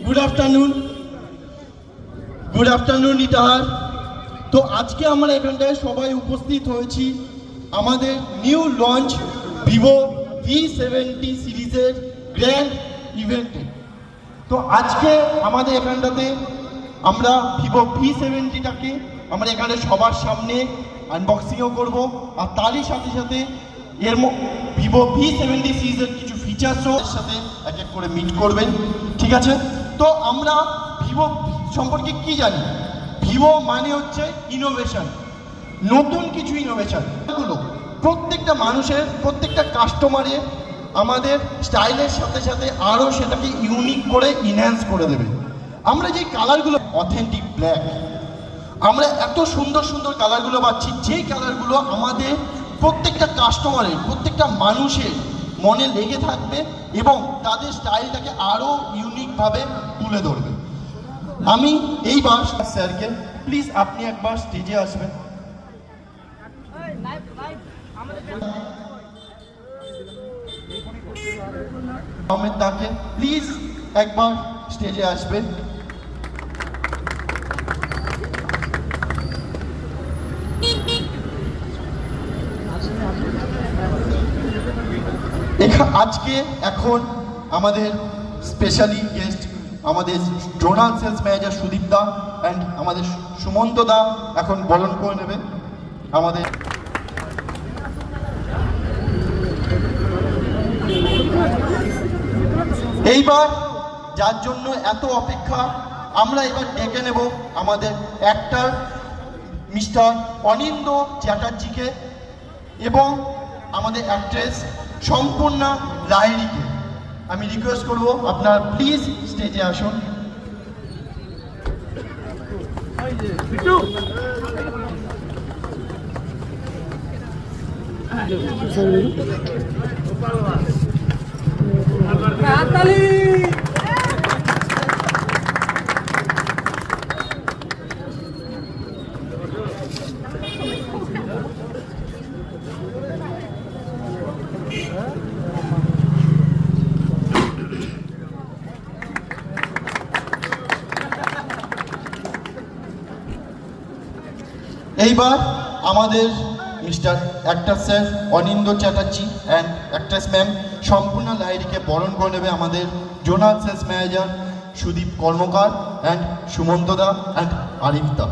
Good afternoon Itahar. তো আজকে আমরা এখানটায় সবাই উপস্থিত হয়েছি আমাদের নিউ লঞ্চ ভিভো V70 সিরিজের গ্র্যান্ড ইভেন্টে। তো আজকে আমাদের এখানটাতে আমরা ভিভো V70টাকে আমরা এখানে সবার সামনে আনবক্সিংও করব, আর তারই সাথে সাথে এর ভিভো V70 সিরিজের কিছু ফিচার্সও এর সাথে এক এক করে মিট করবেন, ঠিক আছে? তো আমরা ভিভো সম্পর্কে কি জানি? ভিভো মানে হচ্ছে ইনোভেশন, নতুন কিছু ইনোভেশন। এগুলো প্রত্যেকটা মানুষের, প্রত্যেকটা কাস্টমারের আমাদের স্টাইলের সাথে সাথে আরও সেটাকে ইউনিক করে ইনহ্যান্স করে দেবে। আমরা যে কালারগুলো অথেন্টিক ব্ল্যাক, আমরা এত সুন্দর সুন্দর কালারগুলো পাচ্ছি, যেই কালারগুলো আমাদের প্রত্যেকটা কাস্টমারের, প্রত্যেকটা মানুষের মনে লেগে থাকবে এবং তাদের স্টাইলটাকে আরও ইউনিকভাবে তুলে ধরবে। আমি এইবার স্যারকে প্লিজ আপনি একবার স্টেজে আসবেন। আহমেদ দাকে প্লিজ একবার স্টেজে আসবেন। আজকে এখন আমাদের স্পেশালি গেস্ট আমাদের জোনাল সেলস ম্যানেজার সুদীপ দা অ্যান্ড আমাদের সুমন্ত দা এখন বরণ করে নেবে আমাদের। এইবার যার জন্য এত অপেক্ষা, আমরা এবার ডেকে নেব আমাদের অ্যাক্টর মিস্টার অনিন্দ চ্যাটার্জিকে এবং আমাদের অ্যাক্ট্রেস সম্পূর্ণা লাহিড়িকে। আমি রিকোয়েস্ট করব আপনারা প্লিজ স্টেজে আসুন। এইবার আমাদের mister actor sir Anindya Chatterjee and actress ma'am Sampurna লাহিড়িকে বরণ করে নেবে আমাদের zonal sales manager Sudip Karmakar and Sumanta da and Arif the.